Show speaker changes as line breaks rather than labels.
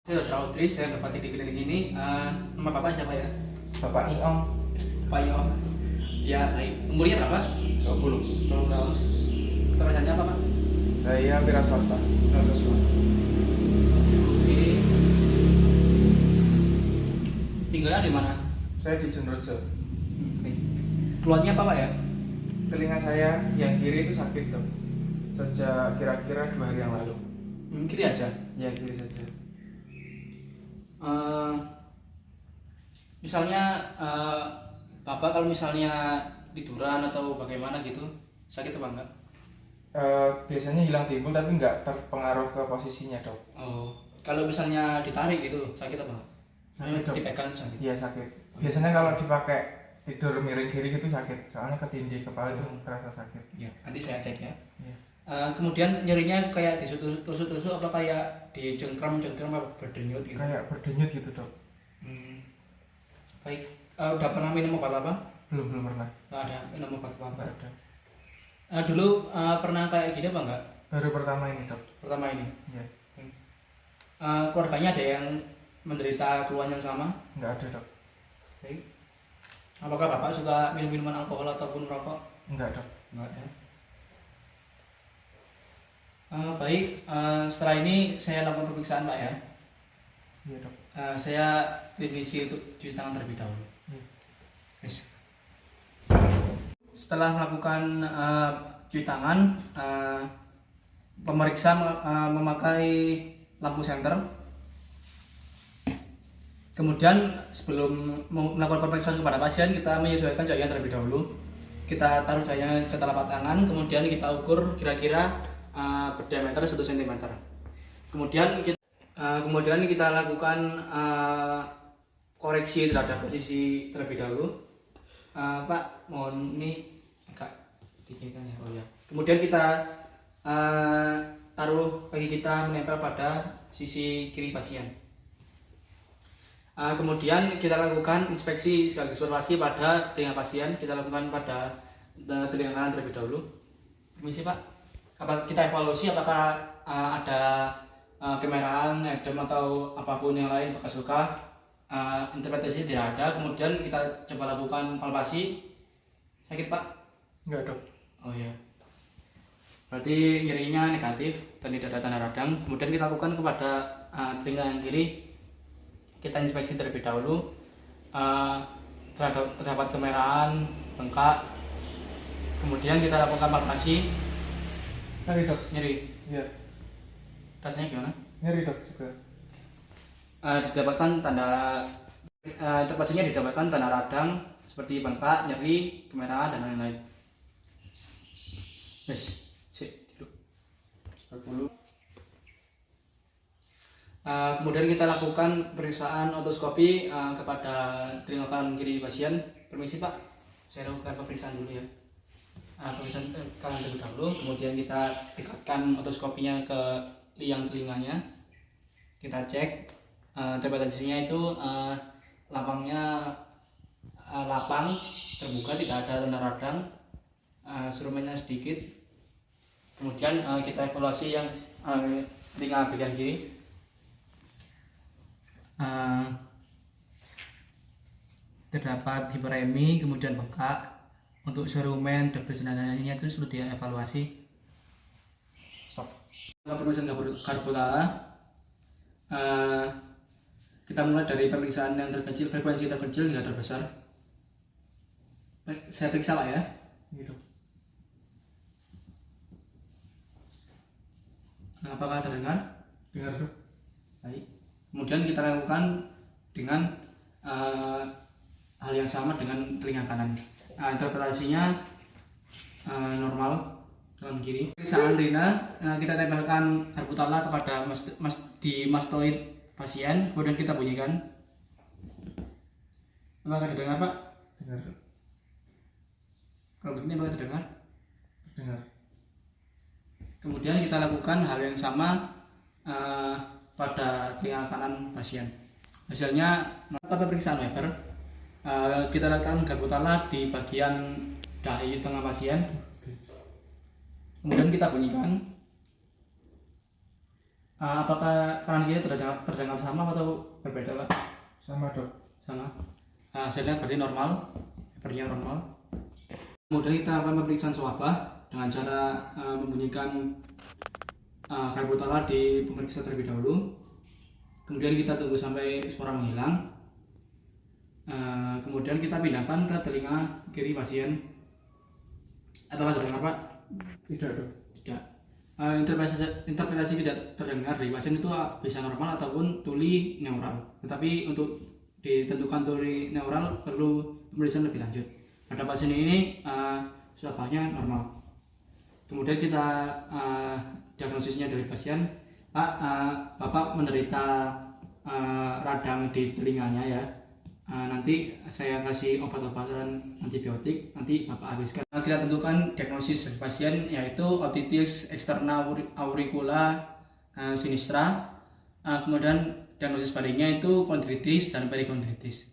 Saya Dr. Audrey, saya dapati di klinik ini. Nama Bapak siapa ya?
Bapak Iong.
Pak Yong. Ya, baik. Umurnya berapa?
20.
20 tahun. Pekerjaannya apa, Pak?
Saya wira swasta.
Ini tinggalnya di mana?
Saya di Jonrojo.
Baik. Keluhannya apa, Pak ya?
Telinga saya yang kiri itu sakit tuh. Sejak kira-kira 2 hari yang lalu.
Kiri aja.
Ya, kiri saja.
Misalnya Bapak kalau misalnya tiduran atau bagaimana gitu sakit apa enggak?
Biasanya hilang timbul tapi nggak terpengaruh ke posisinya, dok.
Oh, kalau misalnya ditarik gitu sakit apa?
Sakit, dok.
Dipegang sakit.
Iya, sakit. Biasanya kalau dipakai tidur miring kiri gitu sakit. Soalnya ketindih kepala itu terasa sakit.
Ya, nanti saya cek ya.
Iya.
Kemudian nyerinya kayak ditusuk-tusuk apa kayak dicengkram-cengkram apa berdenyut gitu?
Kayak berdenyut gitu, dok.
Baik. Udah pernah minum obat apa?
Belum pernah.
Nggak ada minum obat apa?
Nggak ada.
Dulu pernah kayak gini apa enggak?
Baru pertama ini, dok.
Pertama ini.
Iya.
Keluarganya ada yang menderita keluhan yang sama?
Nggak ada, dok.
Baik. Apakah Bapak suka minum minuman alkohol ataupun rokok?
Enggak, dok.
Enggak ya. Baik, setelah ini saya lakukan pemeriksaan, Pak ya.
Iya, dok.
Saya permisi untuk cuci tangan terlebih dahulu.
Iya.
Yes. Setelah melakukan cuci tangan, pemeriksa memakai lampu senter. Kemudian sebelum melakukan pemeriksaan kepada pasien, kita menyesuaikan cahaya terlebih dahulu. Kita taruh cahaya ke telapak tangan, kemudian kita ukur kira-kira berdiameter 1 cm. Kemudian kita lakukan koreksi terhadap posisi terlebih dahulu. Pak, mohon ini agak dikitkan ya. Oh ya. Kemudian kita taruh kaki kita menempel pada sisi kiri pasien. Kemudian kita lakukan inspeksi sekaligus evaluasi pada telinga pasien. Kita lakukan pada telinga kanan terlebih dahulu. Permisi, Pak. Kita evaluasi apakah ada kemerahan, edem atau apapun yang lain bekas luka. Interpretasi tidak ada. Kemudian kita coba lakukan palpasi. Sakit, Pak?
Enggak, dok.
Oh ya. Berarti nyerinya negatif dan tidak ada tanda radang. Kemudian kita lakukan kepada telinga yang kiri. Kita inspeksi terlebih dahulu. Terdapat kemerahan, bengkak. Kemudian kita lakukan palpasi.
Sakit, dok.
Nyeri.
Iya.
Rasanya gimana?
Nyeri, dok juga.
Didapatkan tanda interpretasinya didapatkan tanda radang seperti bengkak, nyeri, kemerahan dan lain-lain. Yes, tidur. 10. Kemudian kita lakukan pemeriksaan otoskopi kepada telinga kanan kiri pasien. Permisi, Pak, saya lakukan pemeriksaan dulu ya. Pemeriksaan kanan terlebih dahulu, kemudian kita dekatkan otoskopinya ke liang telinganya. Kita cek interpretasinya itu lapangnya lapang, terbuka, tidak ada tanda radang, serumennya sedikit. Kemudian kita evaluasi yang telinga bagian kiri. Terdapat hiperemi, kemudian bengkak. Untuk serumen, debris dan lainnya itu sudah dievaluasi. Stop. Pemeriksaan karbutala. Kita mulai dari pemeriksaan yang terkecil, frekuensi terkecil hingga terbesar. Baik, saya periksa, Pak ya.
Gitu.
Apakah terdengar?
Dengar, dok.
Baik. Kemudian kita lakukan dengan hal yang sama dengan telinga kanan. Interpretasinya normal kanan kiri. Pemeriksaan rina, kita tempelkan karbutala kepada di mastoid pasien, kemudian kita bunyikan. Apakah terdengar, Pak?
Dengar, dok.
Kalau begini apakah terdengar?
Dengar.
Kemudian kita lakukan hal yang sama pada telinga kanan pasien. Hasilnya pada pemeriksaan Weber, kita lakukan karbutala di bagian dahi tengah pasien. Kemudian kita bunyikan. Apakah kanan kiri terdengar sama atau berbeda Pak?
Sama dok.
Sama. Hasilnya berarti normal, berarti normal. Kemudian kita akan pemeriksaan swabah dengan cara membunyikan salbutamol di pemeriksa terlebih dahulu. Kemudian kita tunggu sampai suara menghilang. Kemudian kita pindahkan ke telinga kiri pasien. Apakah terdengar Pak?
Tidak dok.
Tidak. Interpretasi tidak terdengar dari pasien itu bisa normal ataupun tuli neural. Tetapi untuk ditentukan tuli neural perlu pemeriksaan lebih lanjut. Pada pasien ini swabahnya normal. Kemudian kita diagnosisnya dari pasien, Pak, Bapak menderita radang di telinganya ya. Nanti saya kasih obat-obatan antibiotik, nanti Bapak habiskan. Kita tentukan diagnosis dari pasien yaitu otitis eksterna auricula sinistra. Kemudian diagnosis baliknya itu kondritis dan perikondritis.